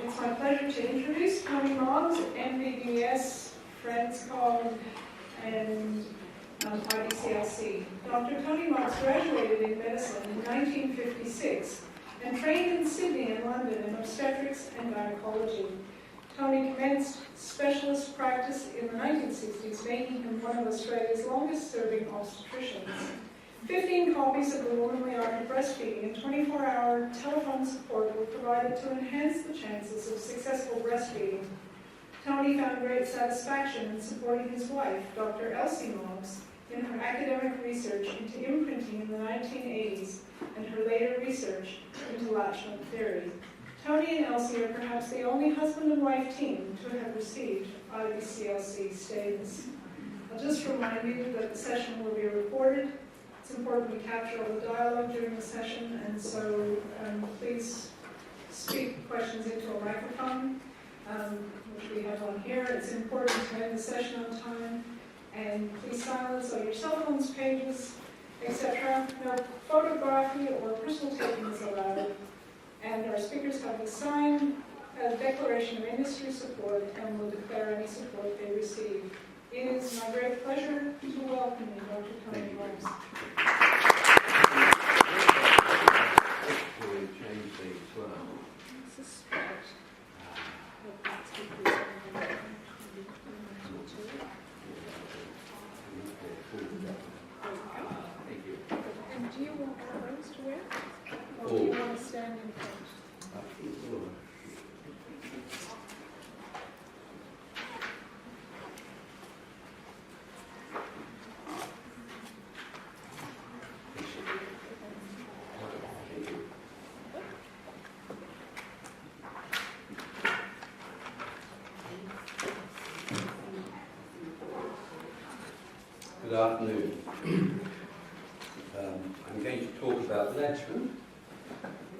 It's my pleasure to introduce Tony Moggs, MBBS, Friends Called, and IBCLC. Dr. Tony Moggs graduated in medicine in 1956 and trained in Sydney and London in obstetrics and gynecology. Tony commenced specialist practice in the 1960s, making him one of Australia's longest-serving obstetricians. 15 copies of the Womanly Art of Breastfeeding and 24-hour telephone support were provided to enhance the chances of successful breastfeeding. Tony found great satisfaction in supporting his wife, Dr. Elsie Moggs, in her academic research into imprinting in the 1980s and her later research into Latchman theory. Tony and Elsie are perhaps the only husband and wife team to have received IBCLC status. I'll just remind you that the session will be recorded. It's important we capture all the dialogue during the session, and so please speak questions into a microphone, which we have on here. It's important to end the session on time, and please silence all your cell phones, pages, etc. No photography or personal taking is allowed, and our speakers have to sign a declaration of industry support and will declare any support they receive. It is my great pleasure to welcome you, Dr. Tony Moggs. And do you want clothes to wear? Or do you want to stand in front? Good afternoon. I'm going to talk about Latchman.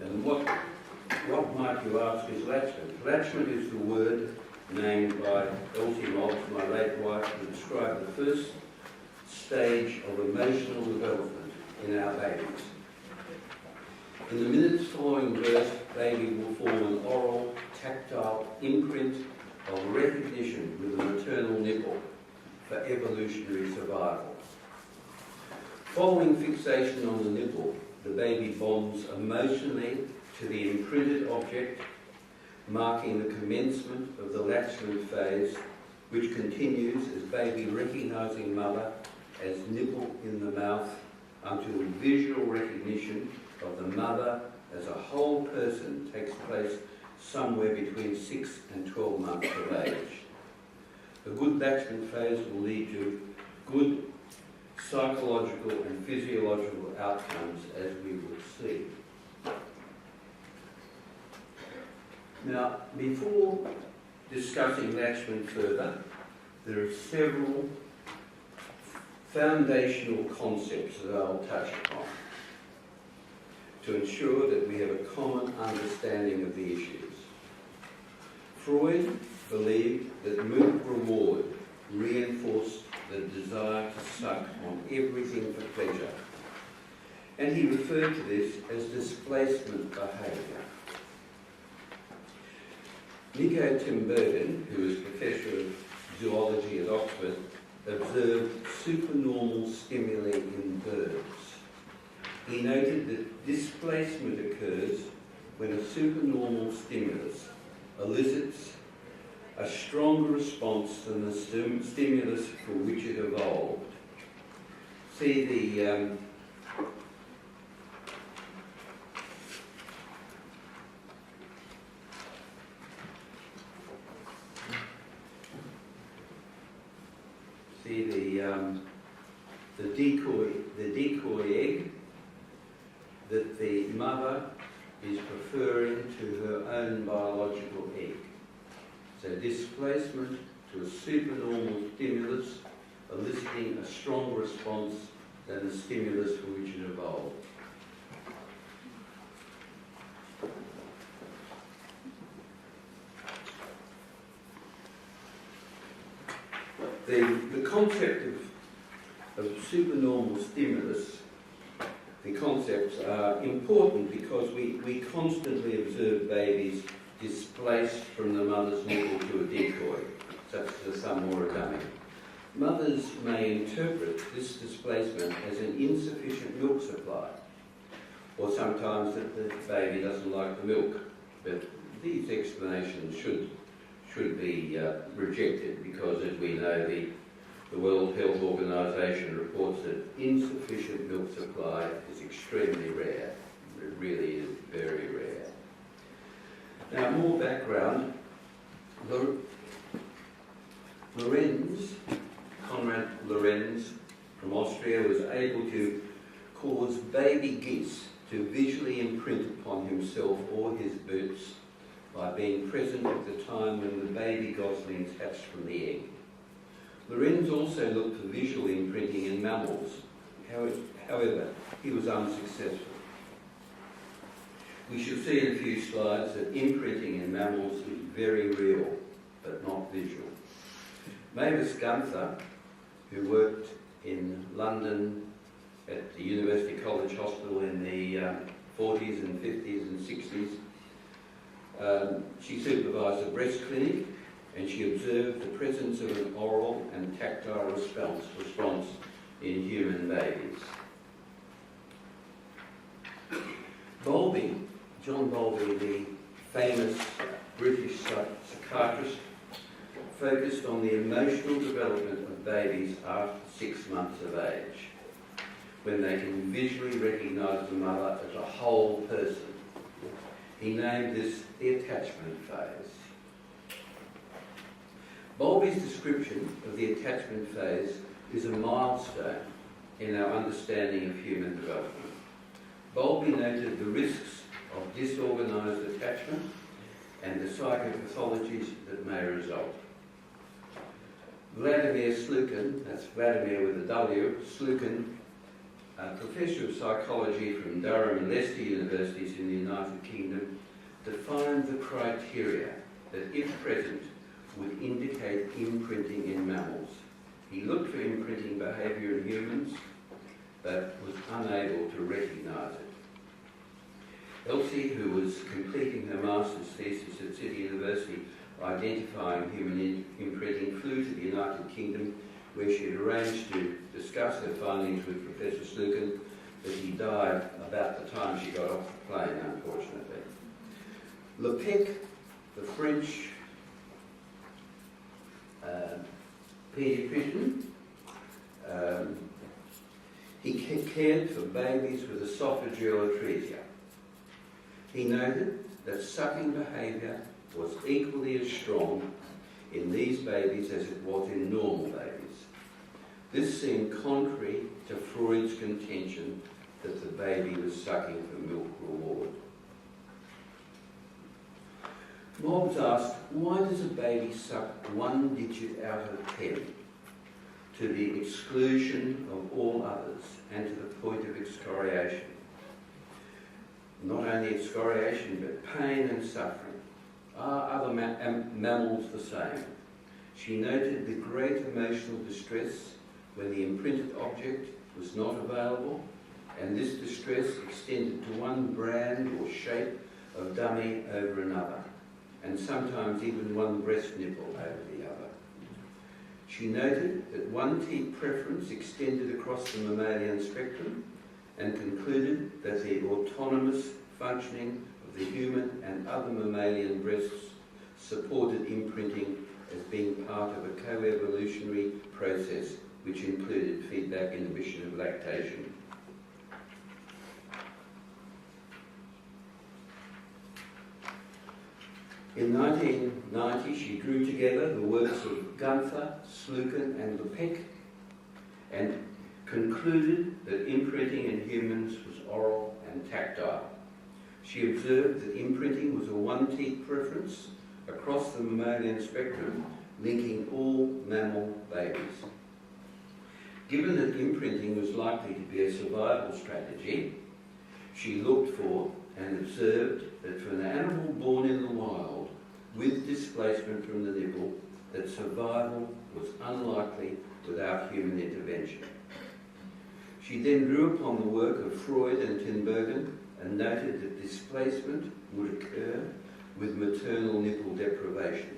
And what might you ask is Latchman? Latchman is the word named by Elsie Moggs, my late wife, to describe the first stage of emotional development in our babies. In the minutes following birth, baby will form an oral, tactile imprint of recognition with the maternal nipple for evolutionary survival. Following fixation on the nipple, the baby bonds emotionally to the imprinted object, marking the commencement of the Latchman phase, which continues as baby recognizing mother as nipple in the mouth until visual recognition of the mother as a whole person takes place somewhere between 6 and 12 months of age. A good Latchman phase will lead to good psychological and physiological outcomes, as we will see. Now, before discussing Latchman further, there are several foundational concepts that I'll touch upon to ensure that we have a common understanding of the issues. Freud believed that milk reward reinforced the desire to suck on everything for pleasure, and he referred to this as displacement behaviour. Nico Tinbergen, who is Professor of Zoology at Oxford, observed supernormal stimuli in birds. He noted that displacement occurs when a supernormal stimulus elicits a stronger response than the stimulus for which it evolved. See the decoy egg that the mother is preferring to her own biological egg. So displacement to a supernormal stimulus eliciting a stronger response than the stimulus for which it evolved. The concept of supernormal stimulus, the concepts are important because we constantly observe babies displaced from the mother's nipple to a decoy, such as a thumb or a dummy. Mothers may interpret this displacement as an insufficient milk supply, or sometimes that the baby doesn't like the milk. But these explanations should be rejected, because, as we know, the World Health Organization reports that insufficient milk supply is extremely rare. It really is very rare. Now, more background. Konrad Lorenz from Austria was able to cause baby geese to visually imprint upon himself or his boots by being present at the time when the baby goslings hatched from the egg. Lorenz also looked for visual imprinting in mammals. However, he was unsuccessful. We shall see in a few slides that imprinting in mammals is very real, but not visual. Mavis Gunther, who worked in London at the University College Hospital in the 40s and 50s and 60s, she supervised a breast clinic, and she observed the presence of an oral and tactile response in human babies. Bowlby, John Bowlby, the famous British psychiatrist, focused on the emotional development of babies after 6 months of age, when they can visually recognise the mother as a whole person. He named this the attachment phase. Bowlby's description of the attachment phase is a milestone in our understanding of human development. Bowlby noted the risks of disorganised attachment and the psychopathologies that may result. Vladimir Slukin, that's Vladimir with a W, Slukin, a professor of psychology from Durham and Leicester universities in the United Kingdom, defined the criteria that, if present, would indicate imprinting in mammals. He looked for imprinting behaviour in humans, but was unable to recognise it. Elsie, who was completing her master's thesis at City University identifying human imprinting, flew to the United Kingdom, where she had arranged to discuss her findings with Professor Slukin, but he died about the time she got off the plane, unfortunately. Lepec, the French paediatrician, he cared for babies with esophageal atresia. He noted that sucking behaviour was equally as strong in these babies as it was in normal babies. This seemed contrary to Freud's contention that the baby was sucking for milk reward. Mobbs asked, why does a baby suck 1 digit out of 10 to the exclusion of all others and to the point of excoriation? Not only excoriation, but pain and suffering. Are other mammals the same? She noted the great emotional distress when the imprinted object was not available, and this distress extended to one brand or shape of dummy over another, and sometimes even one breast nipple over the other. She noted that one teat preference extended across the mammalian spectrum, and concluded that the autonomous functioning of the human and other mammalian breasts supported imprinting as being part of a co-evolutionary process which included feedback inhibition of lactation. In 1990, she drew together the works of Gunther, Slukin and Lepec and concluded that imprinting in humans was oral and tactile. She observed that imprinting was a one-teat preference across the mammalian spectrum, linking all mammal babies. Given that imprinting was likely to be a survival strategy, she looked for and observed that for an animal born in the wild with displacement from the nipple, that survival was unlikely without human intervention. She then drew upon the work of Freud and Tinbergen and noted that displacement would occur with maternal fixation.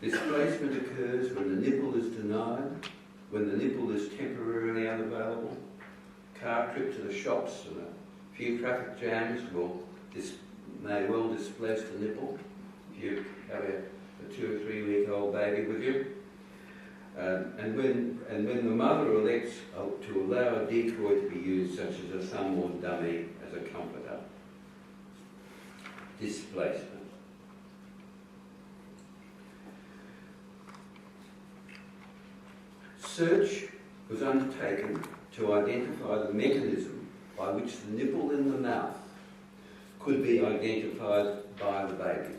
Displacement occurs when the nipple is denied, when the nipple is temporarily unavailable. Car trip to the shops and a few traffic jams may well displace the nipple if you have a 2 or 3 week old baby with you. And when the mother elects to allow a decoy to be used, such as a thumb or dummy as a comforter. Displacement. Search was undertaken to identify the mechanism by which the nipple in the mouth could be identified by the baby.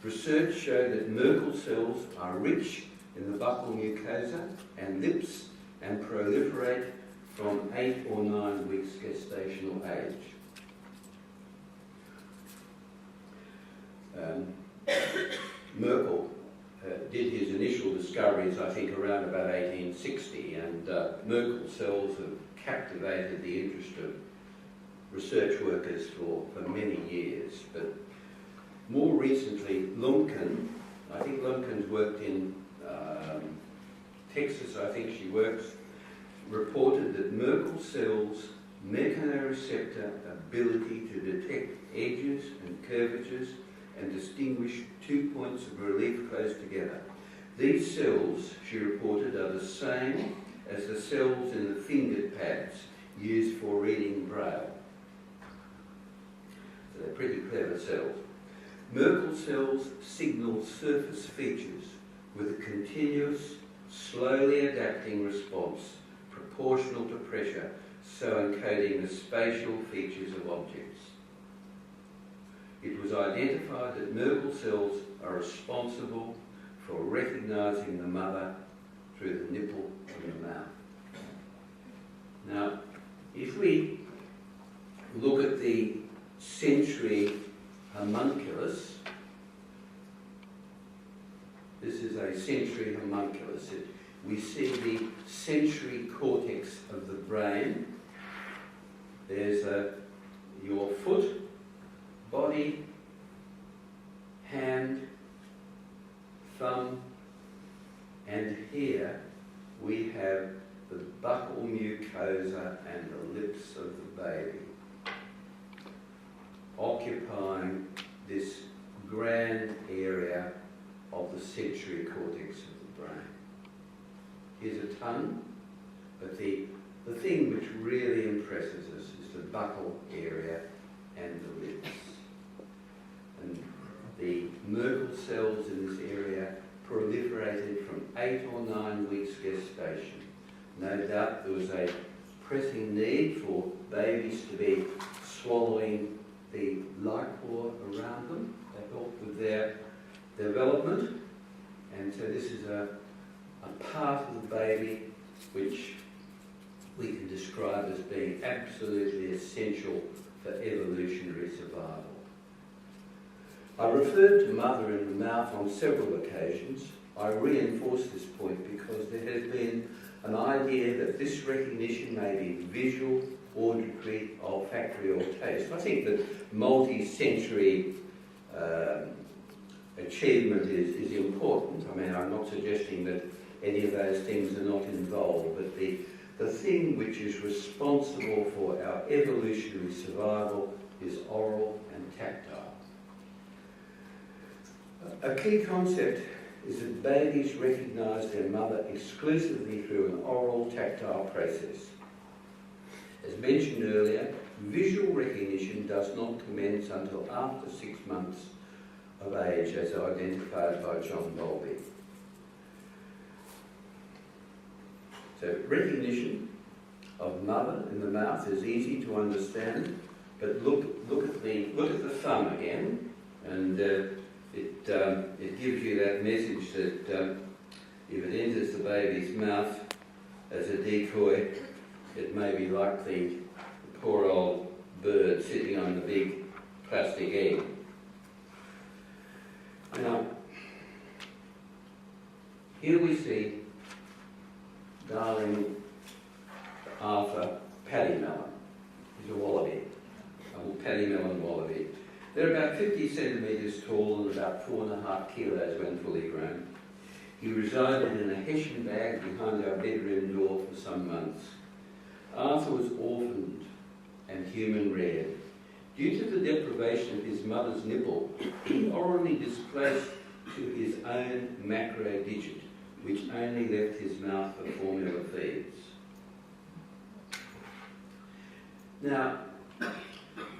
Research showed that Merkel cells are rich in the buccal mucosa and lips and proliferate from 8 or 9 weeks gestational age. Merkel did his initial discoveries, I think, around about 1860, and Merkel cells have captivated the interest of research workers for many years. But more recently, Lumpkin, I think Lumpkin's worked in Texas, I think she works, reported that Merkel cells' mechanoreceptor ability to detect edges and curvatures and distinguish 2 points of relief close together. These cells, she reported, are the same as the cells in the finger pads used for reading Braille. So they're pretty clever cells. Merkel cells signal surface features with a continuous, slowly adapting response proportional to pressure, so encoding the spatial features of objects. It was identified that Merkel cells are responsible for recognising the mother through the nipple and the mouth. Now, if we look at the Century Homunculus, this is a Century Homunculus. We see the sensory cortex of the brain. There's your foot, body, hand, thumb, and here we have the buccal mucosa and the lips of the baby, occupying this grand area of the sensory cortex of the brain. Here's a tongue, but the thing which really impresses us is the buccal area and the lips. And the Merkel cells in this area proliferated from 8 or 9 weeks gestation. No doubt there was a pressing need for babies to be swallowing the liquor around them that helped with their development. And so this is a part of the baby which we can describe as being absolutely essential for evolutionary survival. I referred to mother in the mouth on several occasions. I reinforce this point because there has been an idea that this recognition may be visual, auditory, olfactory, or taste. I think that multi-sensory achievement is important. I mean, I'm not suggesting that any of those things are not involved, but the thing which is responsible for our evolutionary survival is oral and tactile. A key concept is that babies recognise their mother exclusively through an oral tactile process. As mentioned earlier, visual recognition does not commence until after 6 months of age, as identified by John Bowlby. So recognition of mother in the mouth is easy to understand, but look at the thumb again, and it gives you that message that if it enters the baby's mouth as a decoy, it may be like the poor old bird sitting on the big plastic egg. Now, here we see darling Arthur Paddymelon. He's a wallaby, a Paddymelon wallaby. They're about 50 centimetres tall and about 4.5 kilos when fully grown. He resided in a hessian bag behind our bedroom door for some months. Arthur was orphaned and human reared. Due to the deprivation of his mother's nipple, he orally displaced to his own macro-digit, which only left his mouth for formula feeds. Now,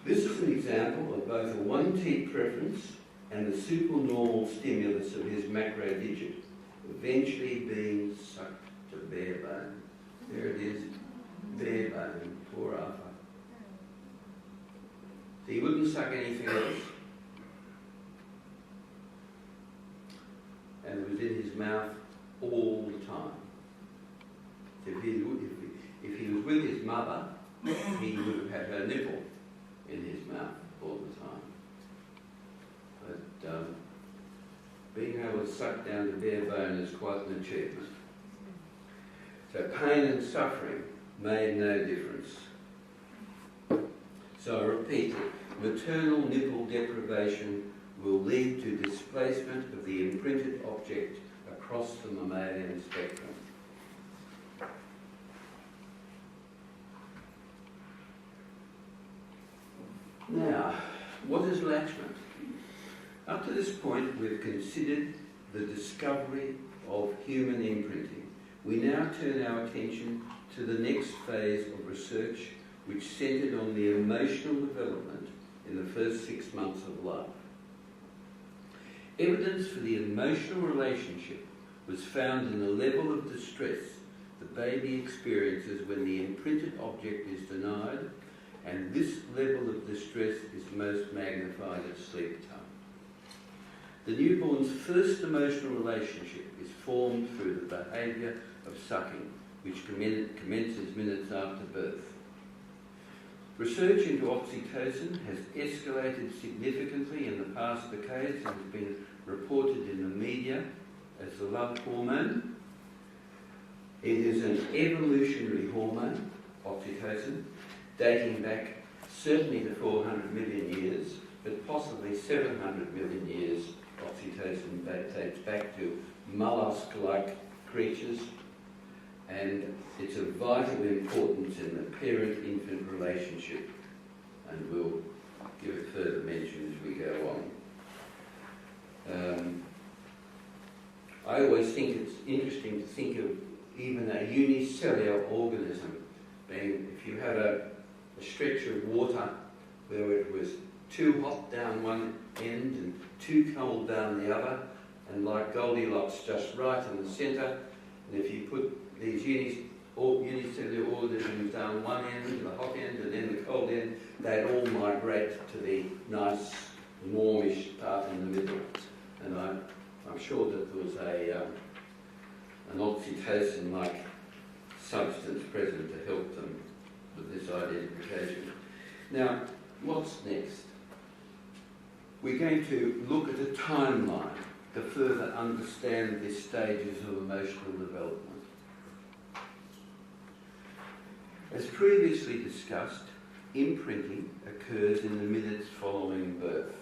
this is an example of both a one-teat preference and the supernormal stimulus of his macro-digit, eventually being sucked to bare bone. There it is, bare bone, poor Arthur. So he wouldn't suck anything else. And it was in his mouth all the time. So if he was with his mother, he would have had her nipple in his mouth all the time. But being able to suck down to bare bone is quite an achievement. So pain and suffering made no difference. So I repeat it, maternal nipple deprivation will lead to displacement of the imprinted object across the mammalian spectrum. Now, what is Latchment? Up to this point, we've considered the discovery of human imprinting. We now turn our attention to the next phase of research, which centred on the emotional development in the first 6 months of life. Evidence for the emotional relationship was found in the level of distress the baby experiences when the imprinted object is denied, and this level of distress is most magnified at sleep time. The newborn's first emotional relationship is formed through the behaviour of sucking, which commences minutes after birth. Research into oxytocin has escalated significantly in the past decades and has been reported in the media as the love hormone. It is an evolutionary hormone, oxytocin, dating back certainly to 400 million years, but possibly 700 million years. Oxytocin dates back to mollusk-like creatures, and it's of vital importance in the parent-infant relationship, and we'll give it further mention as we go on. I always think it's interesting to think of even a unicellular organism being, if you had a stretch of water where it was too hot down one end and too cold down the other, and like Goldilocks just right in the centre, and if you put these unicellular organisms down one end, the hot end, and then the cold end, they'd all migrate to the nice, warmish part in the middle. And I'm sure that there was an oxytocin-like substance present to help them with this identification. Now, what's next? We're going to look at a timeline to further understand the stages of emotional development. As previously discussed, imprinting occurs in the minutes following birth.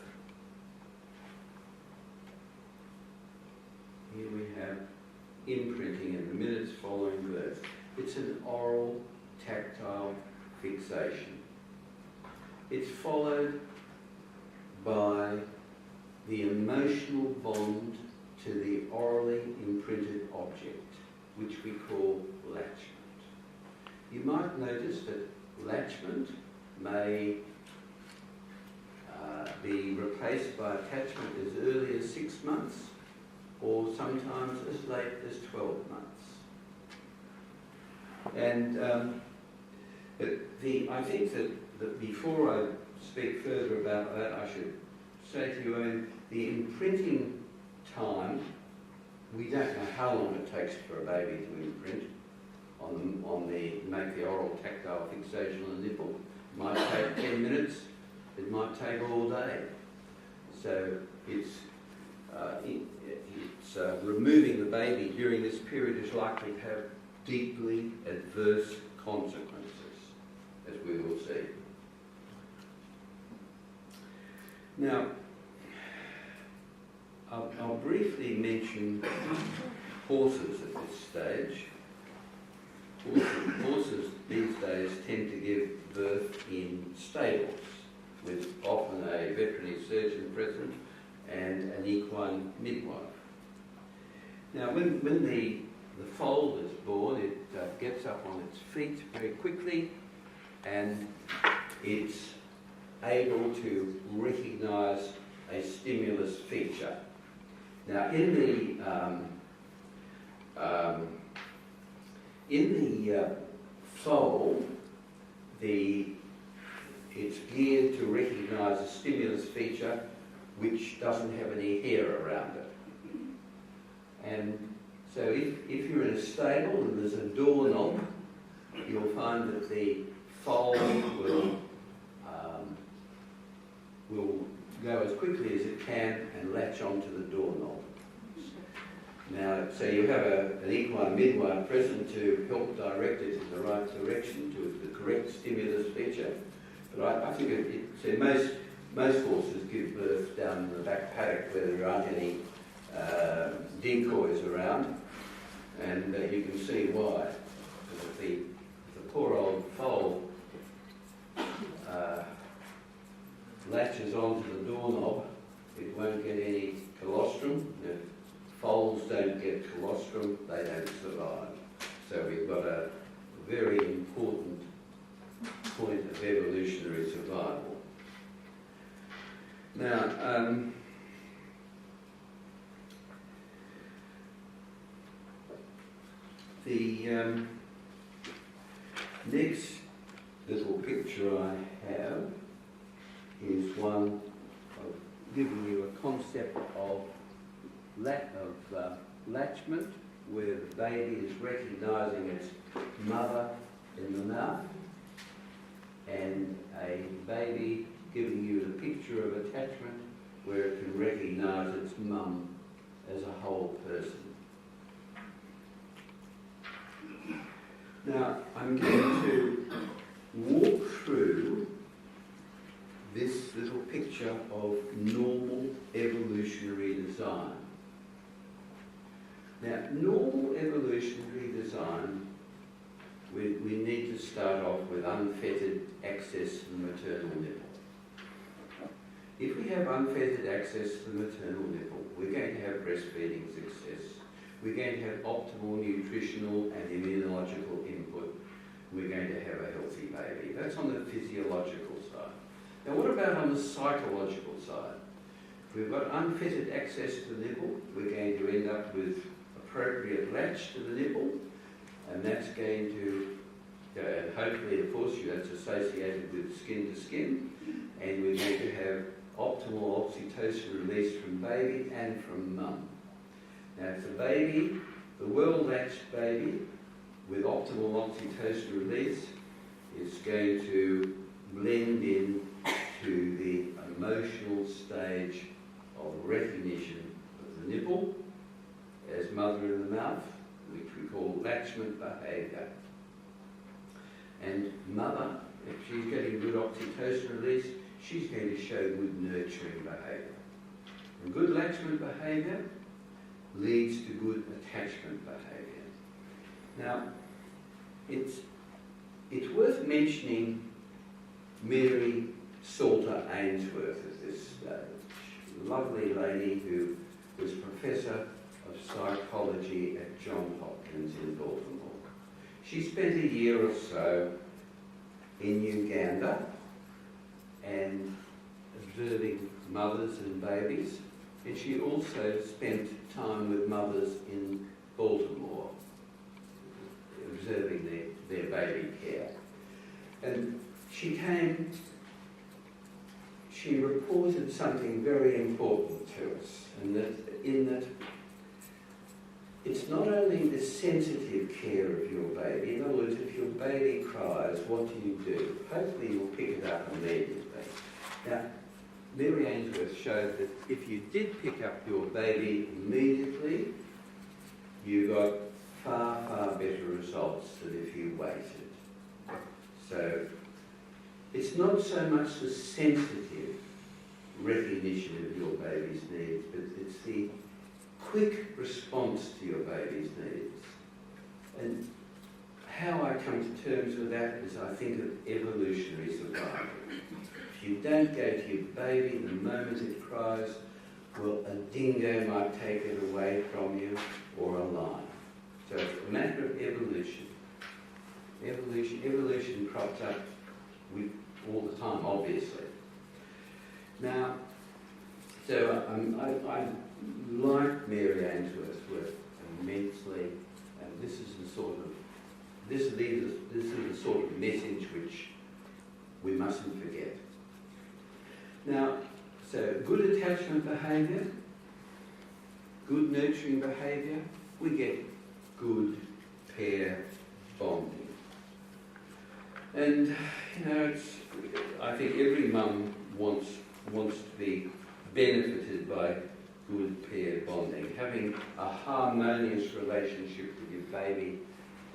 Here we have imprinting in the minutes following birth. It's an oral, tactile fixation. It's followed by the emotional bond to the orally imprinted object, which we call latchment. You might notice that latchment may be replaced by attachment as early as 6 months, or sometimes as late as 12 months. And I think that before I speak further about that, I should say to you, the imprinting time, we don't know how long it takes for a baby to imprint make the oral tactile fixation on the nipple. It might take 10 minutes, it might take all day. So it's removing the baby during this period is likely to have deeply adverse consequences, as we will see. Now, I'll briefly mention horses at this stage. Horses these days tend to give birth in stables, with often a veterinary surgeon present and an equine midwife. Now, when the foal is born, it gets up on its feet very quickly, and it's able to recognise a stimulus feature. Now, in the foal, it's geared to recognise a stimulus feature which doesn't have any hair around it. And so if you're in a stable and there's a doorknob, you'll find that the foal will go as quickly as it can and latch onto the doorknob. Now, so you have an equine midwife present to help direct it in the right direction to the correct stimulus feature. But I think so most horses give birth down in the back paddock where there aren't any decoys around, and you can see why. If the poor old foal latches onto the doorknob, it won't get any colostrum. If foals don't get colostrum, they don't survive. So we've got a very important point of evolutionary survival. Now, the next little picture I have is one of giving you a concept of Latchment, where the baby is recognising its mother in the mouth, and a baby giving you the picture of attachment where it can recognise its mum as a whole person. Now, I'm going to walk through this little picture of normal evolutionary design. Now, normal evolutionary design, we need to start off with unfettered access to the maternal nipple. If we have unfettered access to the maternal nipple, we're going to have breastfeeding success. We're going to have optimal nutritional and immunological input. We're going to have a healthy baby. That's on the physiological side. Now, what about on the psychological side? If we've got unfettered access to the nipple, we're going to end up with appropriate latch to the nipple, and that's going to, hopefully, of course, that's associated with skin to skin, and we're going to have optimal oxytocin release from baby and from mum. Now, if the baby, the well-latched baby with optimal oxytocin release is going to blend in to the emotional stage of recognition of the nipple as mother in the mouth, which we call latchment behaviour. And mother, if she's getting good oxytocin release, she's going to show good nurturing behaviour. And good latchment behaviour leads to good attachment behaviour. Now, it's worth mentioning Mary Salter Ainsworth at this stage, a lovely lady who was Professor of Psychology at Johns Hopkins in Baltimore. She spent a year or so in Uganda and observing mothers and babies, and she also spent time with mothers in Baltimore, observing their baby care. And she reported something very important to us, and that it's not only the sensitive care of your baby. In other words, if your baby cries, what do you do? Hopefully you'll pick it up immediately. Now, Mary Ainsworth showed that if you did pick up your baby immediately, you got far, far better results than if you waited. So it's not so much the sensitive recognition of your baby's needs, but it's the quick response to your baby's needs. And how I come to terms with that is I think of evolutionary survival. If you don't go to your baby the moment it cries, well, a dingo might take it away from you, or a lion. So it's a matter of evolution. Evolution crops up all the time, obviously. Now, so I like Mary Ann's work immensely, and this is the sort of message which we mustn't forget. Now, so good attachment behaviour, good nurturing behaviour, we get good pair bonding. And I think every mum wants to be benefited by good pair bonding. Having a harmonious relationship with your baby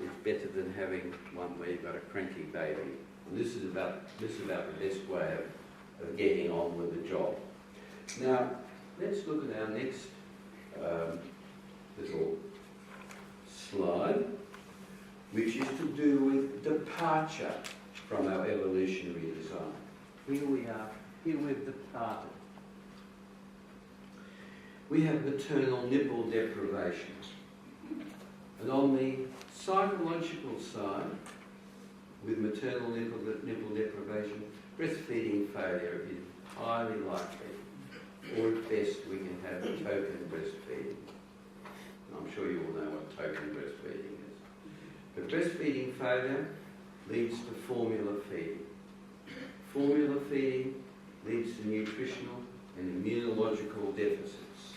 is better than having one where you've got a cranky baby. And this is about the best way of getting on with the job. Now, let's look at our next little slide, which is to do with departure from our evolutionary design. Here we are, here we've departed. We have maternal nipple deprivation. And on the psychological side, with maternal nipple deprivation, breastfeeding failure is highly likely, or at best we can have token breastfeeding. I'm sure you all know what token breastfeeding is. But breastfeeding failure leads to formula feeding. Formula feeding leads to nutritional and immunological deficits.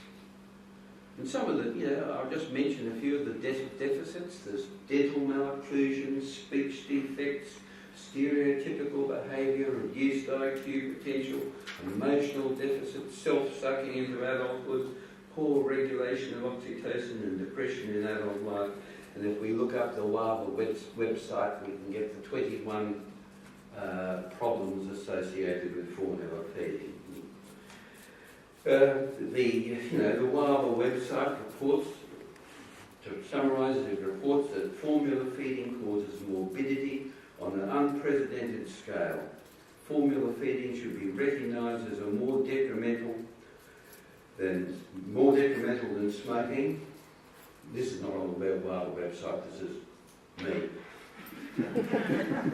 And some of the, I'll just mention a few of the deficits. There's dental malocclusion, speech defects, stereotypical behaviour, reduced IQ potential, emotional deficits, self-sucking into adulthood, poor regulation of oxytocin and depression in adult life. And if we look up the WAVA website, we can get the 21 problems associated with formula feeding. The WAVA website reports, to summarise it reports that formula feeding causes morbidity on an unprecedented scale. Formula feeding should be recognised as more detrimental than smoking. This is not on the WAVA website, this is me.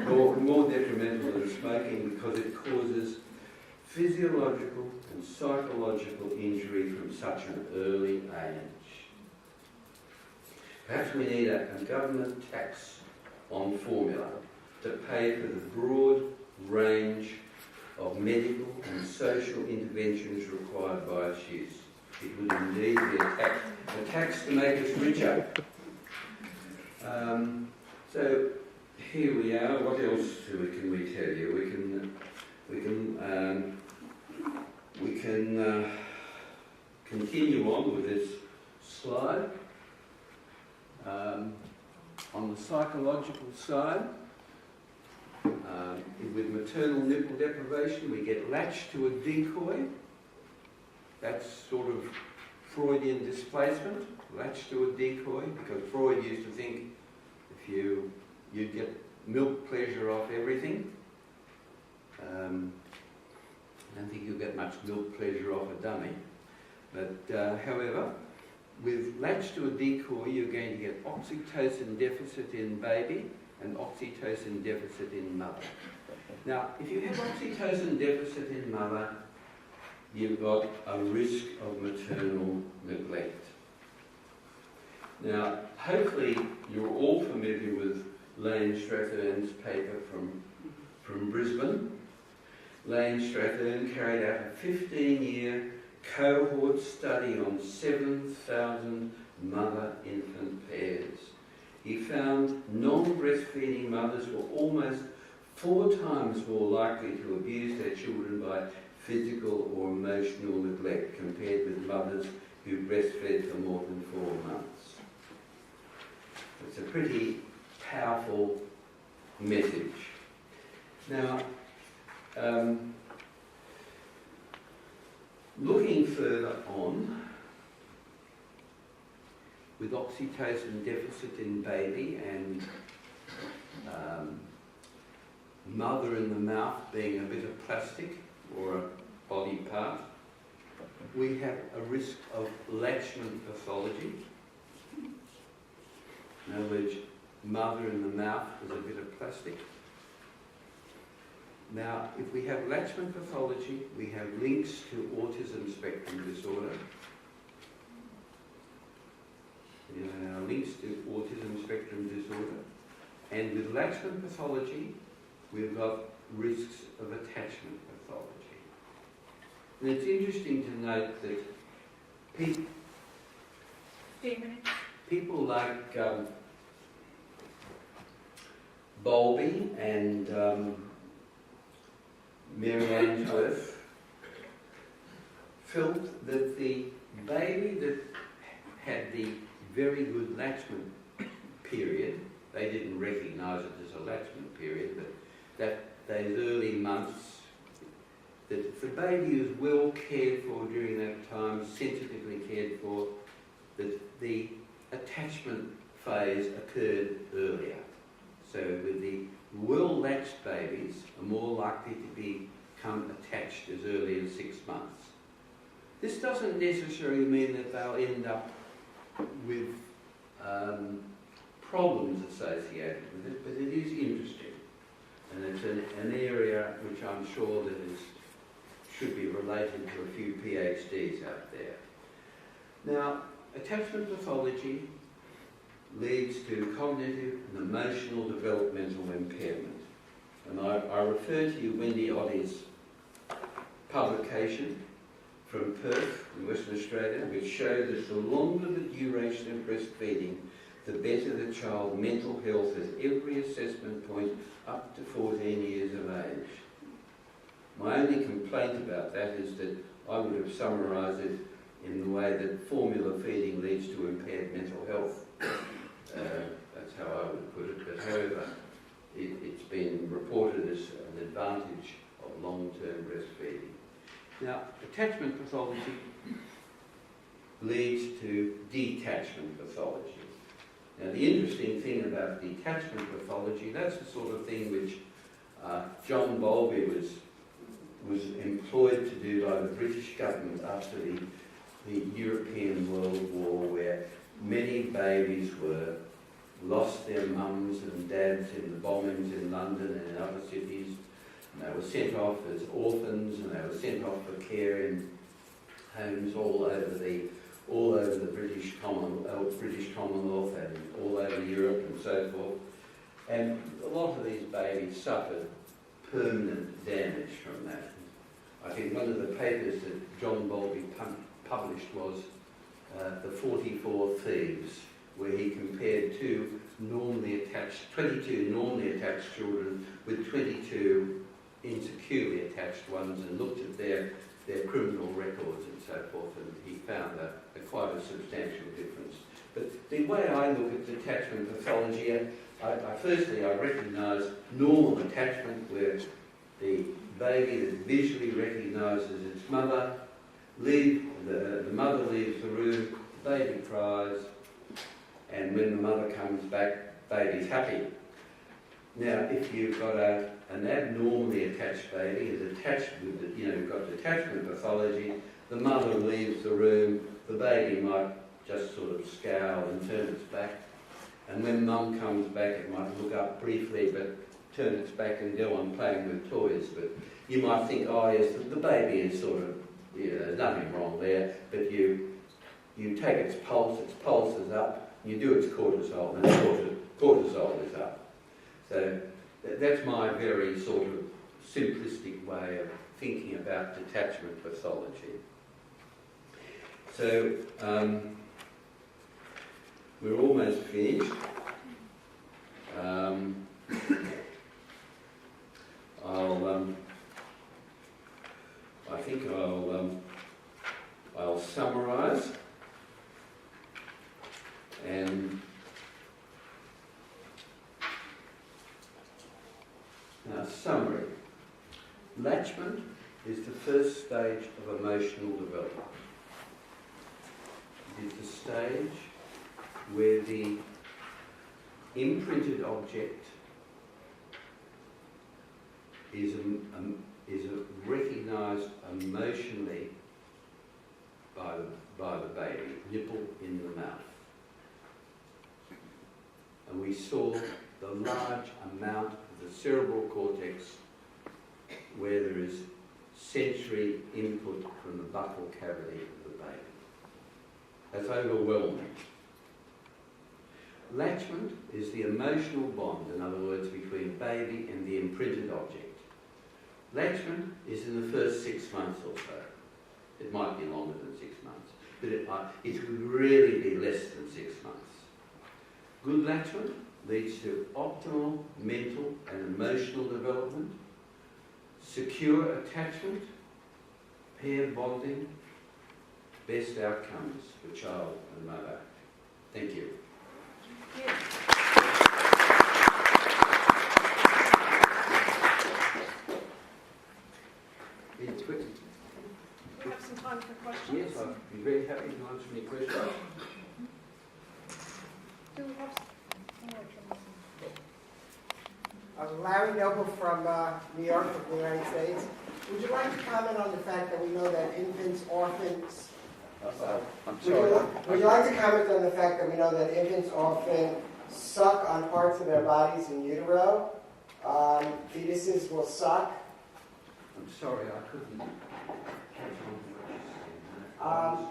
more detrimental than smoking because it causes physiological and psychological injury from such an early age. Perhaps we need a government tax on formula to pay for the broad range of medical and social interventions required by its use. It would indeed be a tax to make us richer. So here we are. What else can we tell you? We can continue on with this slide. On the psychological side, with maternal nipple deprivation, we get latched to a decoy. That's sort of Freudian displacement, latched to a decoy, because Freud used to think if you'd get milk pleasure off everything. I don't think you'll get much milk pleasure off a dummy. But however, with latched to a decoy, you're going to get oxytocin deficit in baby and oxytocin deficit in mother. Now, if you have oxytocin deficit in mother, you've got a risk of maternal neglect. Now, hopefully you're all familiar with Lane Strathern's paper from Brisbane. Lane Strathern carried out a 15-year cohort study on 7,000 mother-infant pairs. He found non-breastfeeding mothers were almost 4 times more likely to abuse their children by physical or emotional neglect compared with mothers who breastfed for more than 4 months. It's a pretty powerful message. Now, Looking further on, with oxytocin deficit in baby and mother in the mouth being a bit of plastic or a body part, we have a risk of Latchman pathology. In other words, mother in the mouth is a bit of plastic. Now, if we have Latchman pathology, we have links to autism spectrum disorder. Links to autism spectrum disorder. And with Latchman pathology, we've got risks of attachment pathology. And it's interesting to note that people like Bowlby and Mary Ainsworth felt that the baby that had the very good Latchman period, they didn't recognise it as a Latchman period, but that those early months, that if the baby was well cared for during that time, sensitively cared for, that the attachment phase occurred earlier. So with the well-latched babies are more likely to become attached as early as 6 months. This doesn't necessarily mean that they'll end up with problems associated with it, but it is interesting. And it's an area which I'm sure that should be related to a few PhDs out there. Now, attachment pathology leads to cognitive and emotional developmental impairment. And I refer to you Wendy Oddie's publication from Perth in Western Australia, which showed that the longer the duration of breastfeeding, the better the child's mental health at every assessment point up to 14 years of age. My only complaint about that is that I would have summarised it in the way that formula feeding leads to impaired mental health. That's how I would put it. But however, it's been reported as an advantage of long-term breastfeeding. Now, attachment pathology leads to detachment pathology. Now, the interesting thing about detachment pathology, that's the sort of thing which John Bowlby was employed to do by the British government after the European World War, where many babies lost their mums and dads in the bombings in London and in other cities. And they were sent off as orphans, and they were sent off for care in homes all over the British Commonwealth and all over Europe and so forth. And a lot of these babies suffered permanent damage from that. I think one of the papers that John Bowlby published was The 44 Thieves, where he compared 22 normally attached children with 22 insecurely attached ones, and looked at their criminal records and so forth, and he found quite a substantial difference. But the way I look at detachment pathology, firstly I recognise normal attachment, where the baby that visually recognises its mother, the mother leaves the room, the baby cries, and when the mother comes back, baby's happy. Now, if you've got an abnormally attached baby, is attached with you've got detachment pathology, the mother leaves the room, the baby might just sort of scowl and turn its back, and when mum comes back, it might look up briefly, but turn its back and go on playing with toys. But you might think, oh yes, the baby is sort of, there's nothing wrong there, but you take its pulse is up, you do its cortisol, and cortisol is up. So that's my very sort of simplistic way of thinking about detachment pathology. So we're almost finished. I think I'll summarise, and now summary. Latchman is the first stage of emotional development. It is the stage where the imprinted object is recognised emotionally by the baby, nipple in the mouth. And we saw the large amount of the cerebral cortex where there is sensory input from the buccal cavity of the baby. That's overwhelming. Latchment is the emotional bond, in other words, between baby and the imprinted object. Latchment is in the first 6 months or so. It might be longer than 6 months, but it would really be less than 6 months. Good latchment leads to optimal mental and emotional development, secure attachment, pair bonding, best outcomes for child and mother. Thank you. We have some time for questions. Yes, I'd be very happy to answer any questions. Do we have Larry Noble from New York, from the United States. Would you like to comment on the fact that we know that infants, orphans... I'm sorry. Would you like to comment on the fact that we know that infants often suck on parts of their bodies in utero? Fetuses will suck. I'm sorry, I couldn't catch on to what you're saying.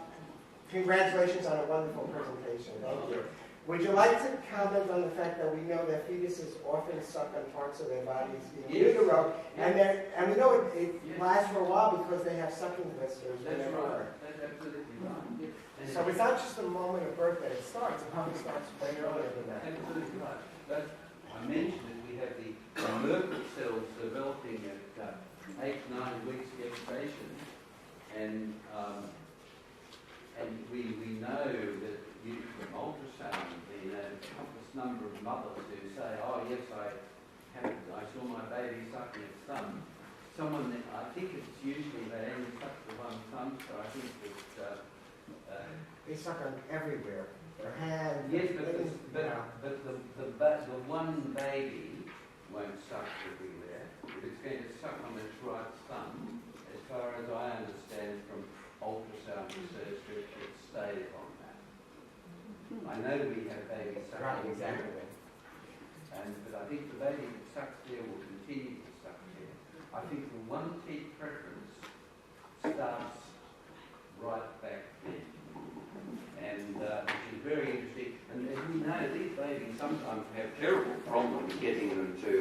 Congratulations on a wonderful presentation. Thank you. Would you like to comment on the fact that we know that fetuses often suck on parts of their bodies in utero, and we know it lasts for a while because they have sucking blisters. That's right. That's absolutely right. Yeah. So it's not just the moment of birth that it starts. It probably starts way earlier than that. Absolutely right. But I mentioned that we have the Merkel cells developing at 8-9 weeks gestation, and we know that from ultrasound, the countless number of mothers who say, "Oh yes, I saw my baby sucking its thumb." Someone that I think it's usually they only suck the one thumb, so I think that they suck on everywhere. Their hand. Yes, but the one baby won't suck everywhere. If it's going to suck on its right thumb, as far as I understand from ultrasound research, it should stay on that. I know we have babies sucking. Right, exactly. But I think the baby that sucks there will continue to suck there. I think the one teat preference starts right back then. And which is very interesting. And as we know, these babies sometimes have terrible problems getting them to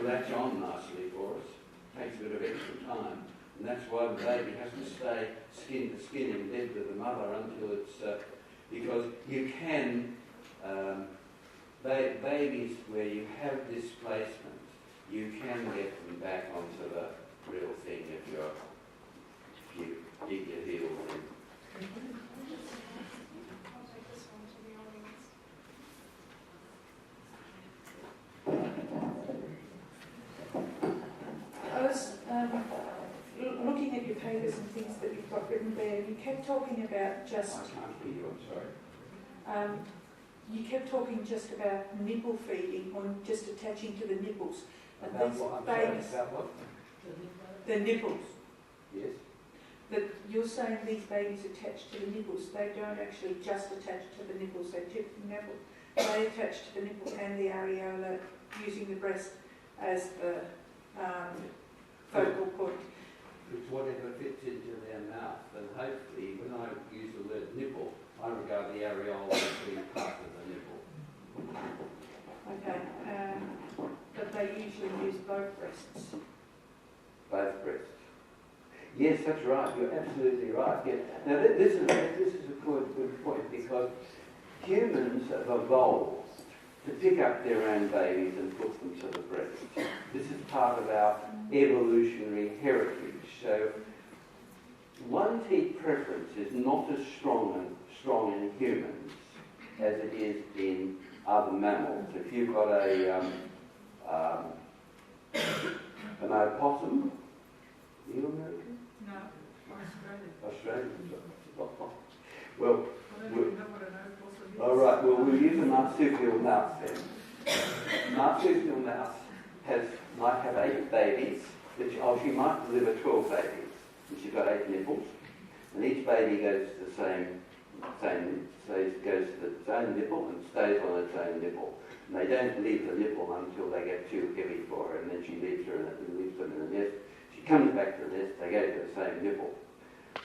latch on nicely for us. Takes a bit of extra time. And that's why the baby has to stay skin to skin in bed with the mother until it's, because you can, babies where you have displacement, you can get them back onto the real thing if you dig your heels in. I'll take this one to the audience. I was looking at your papers and things that you've got written there. You kept talking about just... I can't hear you, I'm sorry. You kept talking just about nipple feeding, or just attaching to the nipples. And About these what? I'm sorry, babies, about what? the nipples. Yes. That you're saying these babies attach to the nipples. They don't actually just attach to the nipples. They tip the nipple. They attach to the nipple and the areola, using the breast as the focal point. It's whatever fits into their mouth, and hopefully, when I use the word nipple, I regard the areola as being part of the nipple. Okay, but they usually use both breasts. Both breasts. Yes, that's right. You're absolutely right. Yeah. Now, this is a good point, because humans have evolved to pick up their own babies and put them to the breast. This is part of our evolutionary heritage. So, one teat preference is not as strong in humans as it is in other mammals. If you've got a Am I a possum? Are you American? No, Australian. Well, I don't even know what an opossum is. all right, well, we'll use a marsupial mouse then. Marsupial mouse might have 8 babies, she might deliver 12 babies, and she's got 8 nipples, and each baby goes to the goes to its own nipple and stays on its own nipple. And they don't leave the nipple until they get too heavy for her, and then she leaves them in the nest. She comes back to the nest, they go to the same nipple.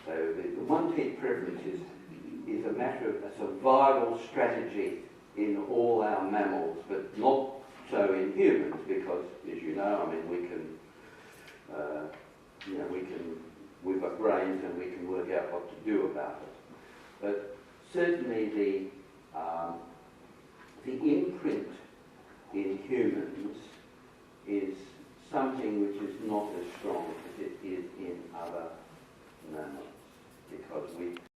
So the one-teat preference is a matter of a survival strategy in all our mammals, but not so in humans, because, as you know, I mean, we've got brains and we can work out what to do about it. But certainly the imprint in humans is something which is not as strong as it is